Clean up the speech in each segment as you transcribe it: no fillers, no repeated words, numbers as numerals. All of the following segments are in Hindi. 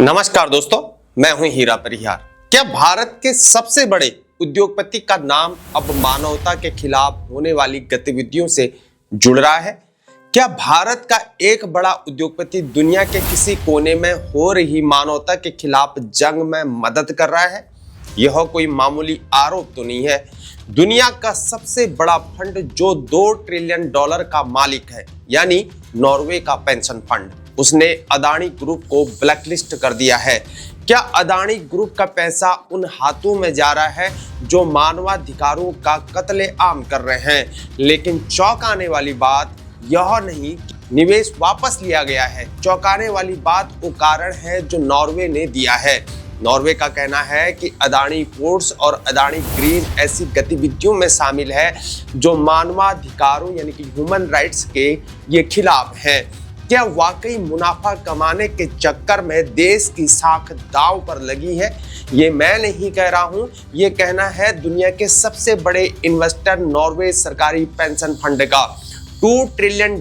नमस्कार दोस्तों, मैं हूं हीरा परिहार। क्या भारत के सबसे बड़े उद्योगपति का नाम अब मानवता के खिलाफ होने वाली गतिविधियों से जुड़ रहा है? क्या भारत का एक बड़ा उद्योगपति दुनिया के किसी कोने में हो रही मानवता के खिलाफ जंग में मदद कर रहा है? यह कोई मामूली आरोप तो नहीं है। दुनिया का सबसे बड़ा फंड जो $2 ट्रिलियन का मालिक है, यानी नॉर्वे का पेंशन फंड, उसने अदानी ग्रुप को ब्लैकलिस्ट कर दिया है। क्या अदानी ग्रुप का पैसा उन हाथों में जा रहा है जो मानवाधिकारों का कत्लेआम कर रहे हैं? लेकिन चौंकाने वाली बात यह नहीं कि निवेश वापस लिया गया है। चौंकाने वाली बात वो कारण है जो नॉर्वे ने दिया है। नॉर्वे का कहना है कि अदानी पोर्ट्स और अदानी ग्रीन ऐसी गतिविधियों में शामिल है जो मानवाधिकारों यानी कि ह्यूमन राइट्स के ये खिलाफ है। क्या वाकई मुनाफा कमाने के चक्कर में देश की साख दांव पर लगी है? ये मैं नहीं कह रहा हूं, ये कहना है दुनिया के सबसे बड़े इन्वेस्टर नॉर्वे सरकारी पेंशन फंड का। $2 ट्रिलियन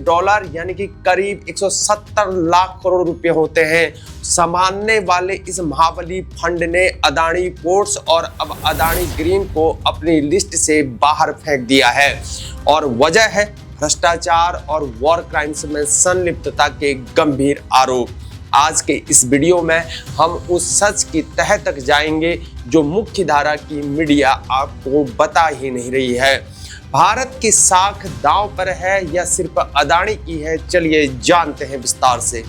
यानी कि करीब 170 लाख करोड़ रुपए होते हैं संभालने वाले इस महाबली फंड ने अदानी पोर्ट्स और अब अदानी ग्रीन को अपनी लिस्ट से बाहर फेंक दिया है। और वजह है भ्रष्टाचार और वॉर क्राइम्स में संलिप्तता के गंभीर आरोप। आज के इस वीडियो में हम उस सच की तह तक जाएंगे जो मुख्य धारा की मीडिया आपको बता ही नहीं रही है। भारत की साख दांव पर है या सिर्फ अदानी की है? चलिए जानते हैं विस्तार से।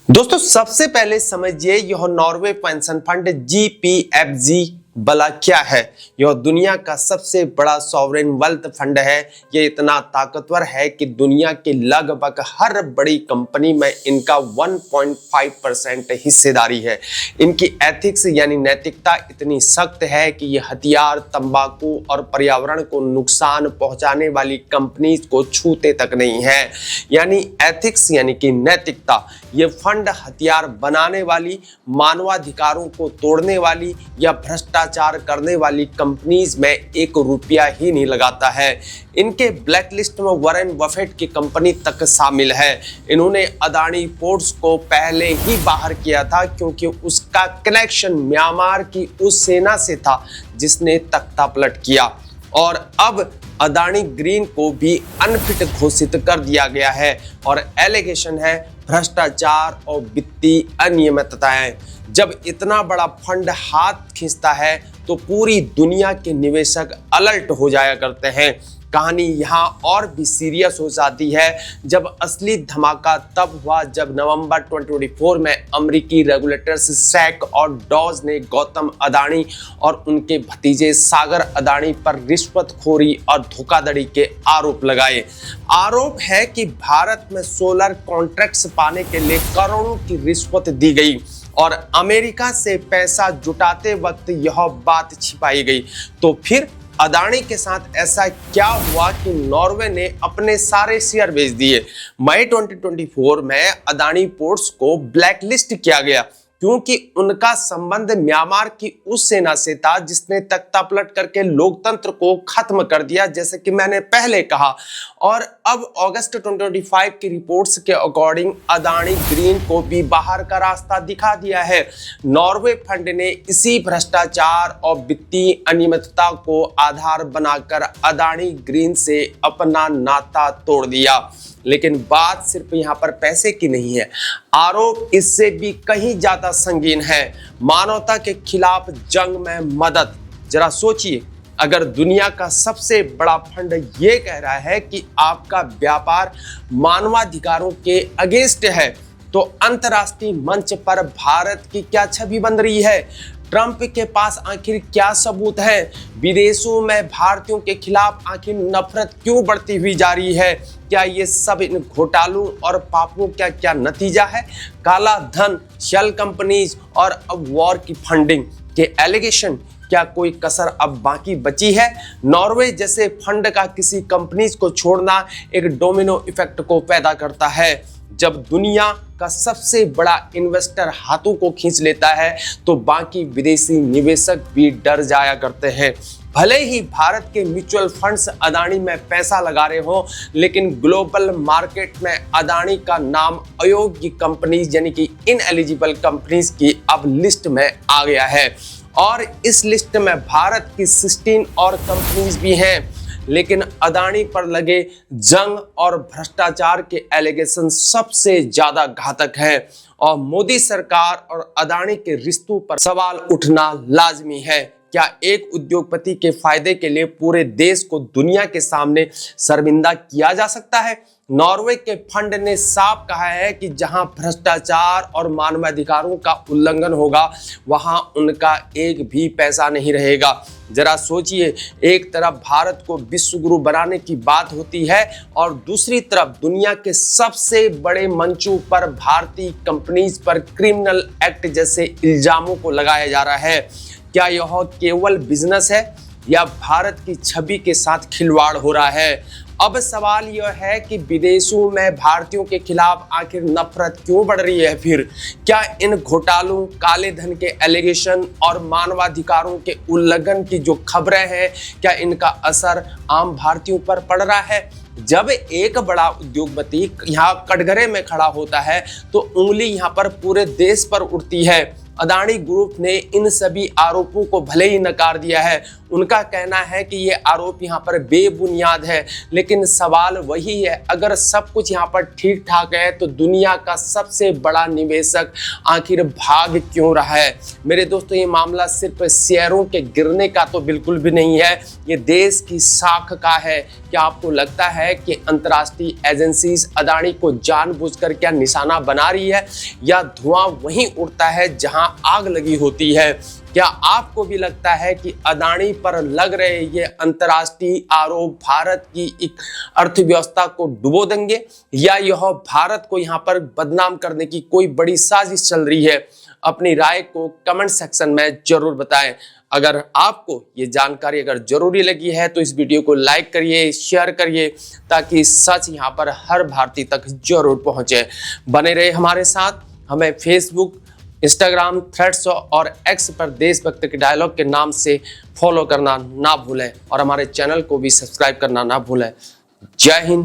दोस्तों, सबसे पहले समझिए यह नॉर्वे पेंशन फंड GPFG भला क्या है। यह दुनिया का सबसे बड़ा सॉवरेन वेल्थ फंड है। यह इतना ताकतवर है कि दुनिया के लगभग हर बड़ी कंपनी में इनका 1.5% हिस्सेदारी है। इनकी एथिक्स यानी नैतिकता इतनी सख्त है कि यह हथियार, तंबाकू और पर्यावरण को नुकसान पहुंचाने वाली कंपनीज को छूते तक नहीं है। यानी एथिक्स यानी कि नैतिकता। यह फंड हथियार बनाने वाली, मानवाधिकारों को तोड़ने वाली या भ्रष्टाचार करने वाली कंपनीज में ₹1 ही नहीं लगाता है। इनके ब्लैकलिस्ट में वॉरेन बफेट की कंपनी तक शामिल है। इन्होंने अदानी पोर्ट्स को पहले ही बाहर किया था क्योंकि उसका कनेक्शन म्यांमार की उस सेना से था जिसने तख्ता पलट किया। और अब अदानी ग्रीन को भी अनफिट घोषित कर दिया गया है और एलिगेशन है भ्रष्टाचार और वित्तीय अनियमितताएं। जब इतना बड़ा फंड हाथ खींचता है तो पूरी दुनिया के निवेशक अलर्ट हो जाया करते हैं। कहानी यहाँ और भी सीरियस हो जाती है जब असली धमाका तब हुआ जब नवंबर 2024 में अमेरिकी रेगुलेटर्स सैक और डॉज ने गौतम अदानी और उनके भतीजे सागर अदानी पर रिश्वतखोरी और धोखाधड़ी के आरोप लगाए। आरोप है कि भारत में सोलर कॉन्ट्रैक्ट्स पाने के लिए करोड़ों की रिश्वत दी गई और अमेरिका से पैसा जुटाते वक्त यह बात छिपाई गई। तो फिर अदानी के साथ ऐसा क्या हुआ कि नॉर्वे ने अपने सारे शेयर बेच दिए? मई 2024 में अदानी पोर्ट्स को ब्लैकलिस्ट किया गया क्योंकि उनका संबंध म्यांमार की उस सेना से था जिसने तख्ता पलट करके लोकतंत्र को खत्म कर दिया, जैसे कि मैंने पहले कहा। और अब अगस्त 2025 की रिपोर्ट्स के अकॉर्डिंग अदानी ग्रीन को भी बाहर का रास्ता दिखा दिया है। नॉर्वे फंड ने इसी भ्रष्टाचार और वित्तीय अनियमितता को आधार बनाकर अदानी ग्रीन से अपना नाता तोड़ दिया। लेकिन बात सिर्फ यहाँ पर पैसे की नहीं है, आरोप इससे भी कहीं ज्यादा संगीन है। मानवता के खिलाफ जंग में मदद। जरा सोचिए, अगर दुनिया का सबसे बड़ा फंड ये कह रहा है कि आपका व्यापार मानवाधिकारों के अगेंस्ट है तो अंतर्राष्ट्रीय मंच पर भारत की क्या छवि बन रही है? ट्रंप के पास आखिर क्या सबूत है? विदेशों में भारतीयों के खिलाफ आखिर नफरत क्यों बढ़ती हुई जा रही है? क्या ये सब इन घोटालों और पापों का क्या नतीजा है? काला धन, शेल कंपनीज और अब वॉर की फंडिंग के एलिगेशन। क्या कोई कसर अब बाकी बची है? नॉर्वे जैसे फंड का किसी कंपनीज को छोड़ना एक डोमिनो इफेक्ट को पैदा करता है। जब दुनिया का सबसे बड़ा इन्वेस्टर हाथों को खींच लेता है तो बाकी विदेशी निवेशक भी डर जाया करते हैं। भले ही भारत के म्यूचुअल फंड्स अदानी में पैसा लगा रहे हो, लेकिन ग्लोबल मार्केट में अदानी का नाम अयोग्य कंपनीज यानी कि इनएलिजिबल कंपनीज की अब लिस्ट में आ गया है और इस लिस्ट में भारत की 16 और कंपनीज भी हैं। लेकिन अदानी पर लगे जंग और भ्रष्टाचार के एलिगेशन सबसे ज्यादा घातक है और मोदी सरकार और अदानी के रिश्तों पर सवाल उठना लाजमी है। क्या एक उद्योगपति के फायदे के लिए पूरे देश को दुनिया के सामने शर्मिंदा किया जा सकता है? नॉर्वे के फंड ने साफ कहा है कि जहां भ्रष्टाचार और मानवाधिकारों का उल्लंघन होगा वहां उनका एक भी पैसा नहीं रहेगा। जरा सोचिए, एक तरफ भारत को विश्व गुरु बनाने की बात होती है और दूसरी तरफ दुनिया के सबसे बड़े मंचों पर भारतीय कंपनीज पर क्रिमिनल एक्ट जैसे इल्जामों को लगाया जा रहा है। क्या यह केवल बिजनेस है या भारत की छवि के साथ खिलवाड़ हो रहा है? अब सवाल यह है कि विदेशों में भारतीयों के खिलाफ आखिर नफरत क्यों बढ़ रही है? फिर क्या इन घोटालों, काले धन के एलिगेशन और मानवाधिकारों के उल्लंघन की जो खबरें हैं, क्या इनका असर आम भारतीयों पर पड़ रहा है? जब एक बड़ा उद्योगपति यहाँ कटघरे में खड़ा होता है तो उंगली यहाँ पर पूरे देश पर उठती है। अदानी ग्रुप ने इन सभी आरोपों को भले ही नकार दिया है, उनका कहना है कि ये आरोप यहाँ पर बेबुनियाद है, लेकिन सवाल वही है, अगर सब कुछ यहाँ पर ठीक ठाक है तो दुनिया का सबसे बड़ा निवेशक आखिर भाग क्यों रहा है? मेरे दोस्तों, ये मामला सिर्फ शेयरों के गिरने का तो बिल्कुल भी नहीं है, ये देश की साख का है। क्या आपको लगता है कि अंतर्राष्ट्रीय एजेंसीज अदानी को जानबूझकर क्या निशाना बना रही है या धुआं वहीं उड़ता है जहां आग लगी होती है? क्या आपको भी लगता है कि अदानी पर लग रहे ये अंतर्राष्ट्रीय आरोप भारत की एक अर्थव्यवस्था को डुबो देंगे या यह भारत को यहाँ पर बदनाम करने की कोई बड़ी साजिश चल रही है? अपनी राय को कमेंट सेक्शन में जरूर बताएं। अगर आपको ये जानकारी अगर जरूरी लगी है तो इस वीडियो को लाइक करिए, शेयर करिए ताकि सच यहाँ पर हर भारतीय तक जरूर पहुंचे। बने रहे हमारे साथ। हमें फेसबुक, इंस्टाग्राम, थ्रेड्स और एक्स पर देशभक्त के डायलॉग के नाम से फॉलो करना ना भूलें और हमारे चैनल को भी सब्सक्राइब करना ना भूलें। जय हिंद।